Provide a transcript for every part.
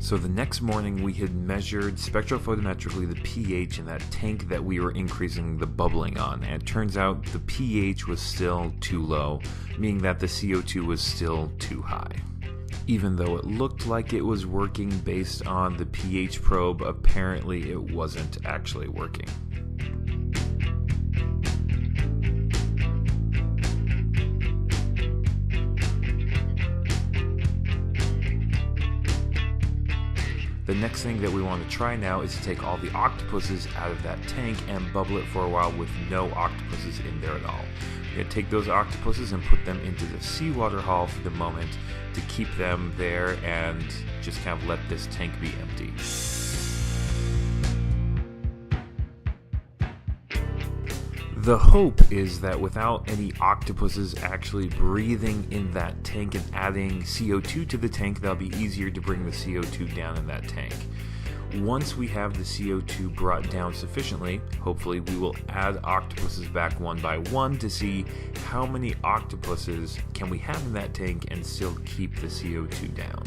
So the next morning we had measured spectrophotometrically the pH in that tank that we were increasing the bubbling on, and it turns out the pH was still too low, meaning that the CO2 was still too high. Even though it looked like it was working based on the pH probe, apparently it wasn't actually working. The next thing that we want to try now is to take all the octopuses out of that tank and bubble it for a while with no octopuses in there at all. We're going to take those octopuses and put them into the seawater hull for the moment to keep them there and just kind of let this tank be empty. The hope is that without any octopuses actually breathing in that tank and adding CO2 to the tank, that'll be easier to bring the CO2 down in that tank. Once we have the CO2 brought down sufficiently, hopefully we will add octopuses back one by one to see how many octopuses can we have in that tank and still keep the CO2 down.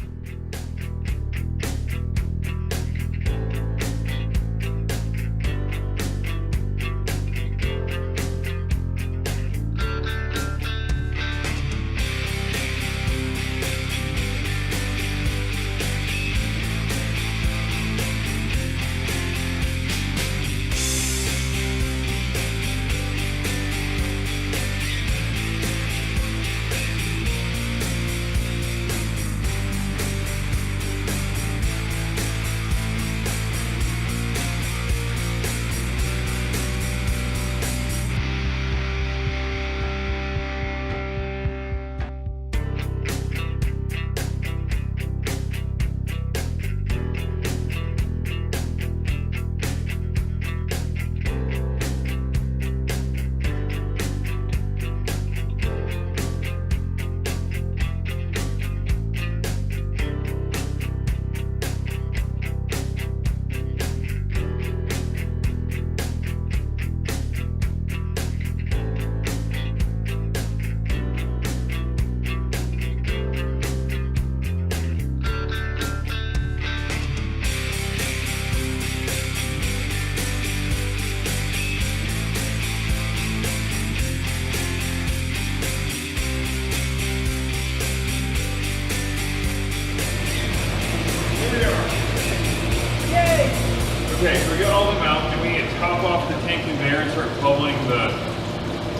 Okay, so we got all of them out, and we need to top off the tank conveyor and start bubbling the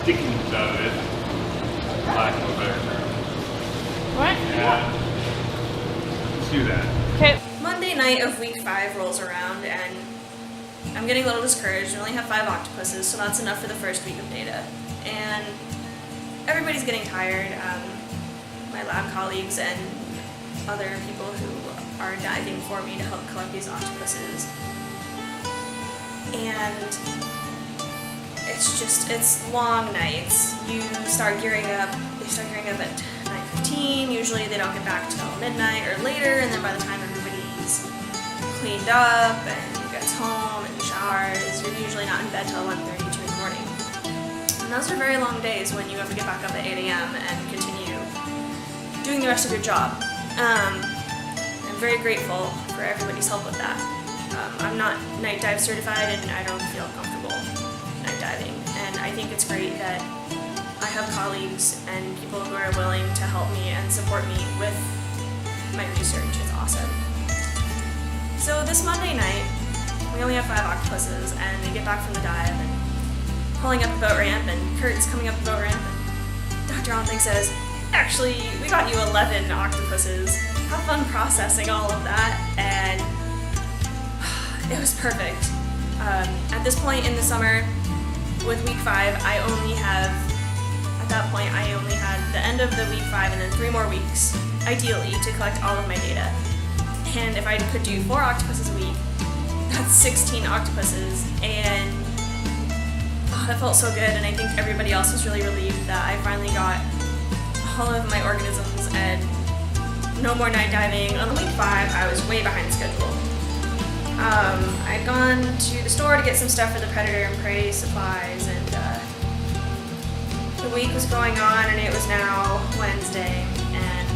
stickings out of it. For lack of a better term. What? Yeah. Let's do that. Okay. Monday night of week 5 rolls around, and I'm getting a little discouraged. We only have 5 octopuses, so that's enough for the first week of data. And everybody's getting tired. My lab colleagues and other people who are diving for me to help collect these octopuses. And it's long nights. You start gearing up, they start gearing up at 9:15. Usually they don't get back till midnight or later, and then by the time everybody's cleaned up and gets home and showers, you're usually not in bed till 1:30, 2 in the morning. And those are very long days when you have to get back up at 8 a.m. and continue doing the rest of your job. I'm very grateful for everybody's help with that. I'm not night dive certified and I don't feel comfortable night diving, and I think it's great that I have colleagues and people who are willing to help me and support me with my research. It's awesome. So this Monday night, we only have 5 octopuses, and they get back from the dive and pulling up the boat ramp, and Kurt's coming up the boat ramp, and Dr. Onthing says, "Actually, we got you 11 octopuses. Have fun processing all of that," and it was perfect. At this point in the summer, with week 5, at that point, I only had the end of the week 5 and then 3 more weeks, ideally, to collect all of my data. And if I could do 4 octopuses a week, that's 16 octopuses, and that felt so good, and I think everybody else was really relieved that I finally got all of my organisms and no more night diving. On week 5, I was way behind schedule. I'd gone to the store to get some stuff for the predator and prey supplies, and the week was going on, and it was now Wednesday, and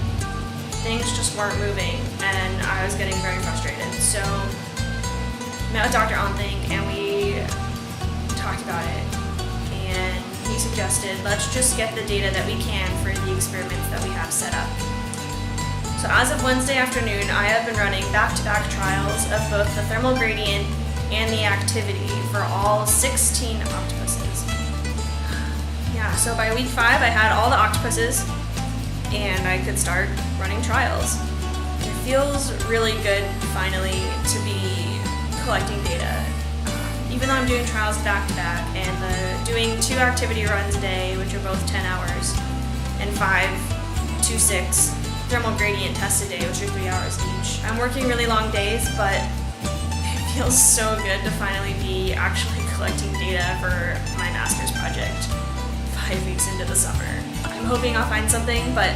things just weren't moving, and I was getting very frustrated. So met with Dr. Onthink, and we talked about it, and he suggested, let's just get the data that we can for the experiments that we have set up. So as of Wednesday afternoon, I have been running back-to-back trials of both the thermal gradient and the activity for all 16 octopuses. Yeah, so by week 5, I had all the octopuses, and I could start running trials. It feels really good, finally, to be collecting data. Even though I'm doing trials back-to-back, and doing 2 activity runs a day, which are both 10 hours, and 5 to 6 thermal gradient tests a day, which are 3 hours each. I'm working really long days, but it feels so good to finally be actually collecting data for my master's project 5 weeks into the summer. I'm hoping I'll find something, but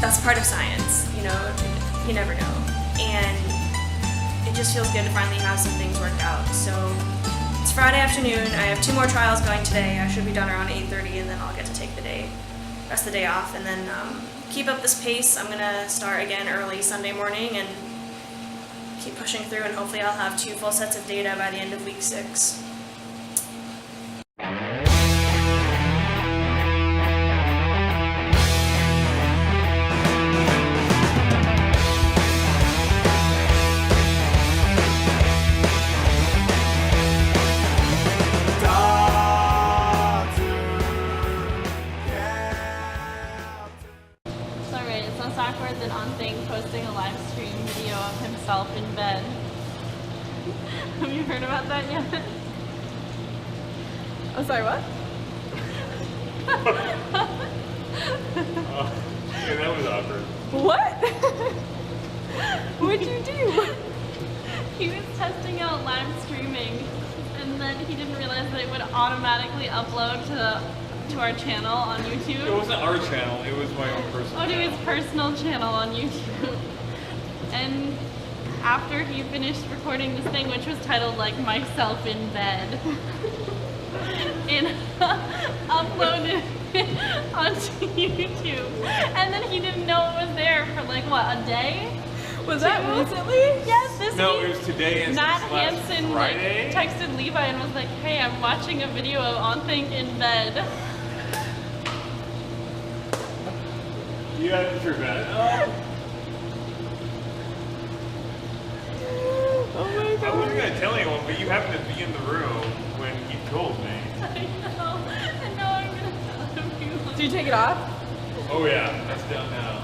that's part of science, you know, you never know. And it just feels good to finally have some things worked out. So it's Friday afternoon, I have 2 more trials going today. I should be done around 8:30, and then I'll get to take the rest of the day off, and then keep up this pace. I'm gonna start again early Sunday morning and keep pushing through, and hopefully I'll have 2 full sets of data by the end of week 6. Awkward than Onthink posting a live stream video of himself in bed. Have you heard about that yet? I'm sorry, what? Yeah, that was awkward. What? What'd you do? He was testing out live streaming, and then he didn't realize that it would automatically upload to our channel on YouTube. It wasn't our channel, it was my own personal Oh, to channel. his personal channel on YouTube. And after he finished recording this thing, which was titled like myself in bed, and uploaded it onto YouTube. And then he didn't know it was there for like what, a day? Was that recently? Yes, this No, week. it was today and Matt since last Hansen Friday. texted Levi and was like, hey, I'm watching a video of Onthink in bed. You had to prevent. Oh my god. I wasn't gonna tell anyone, but you happened to be in the room when he told me. I know, and now I'm gonna tell him. Did you take it off? Oh yeah, that's done now.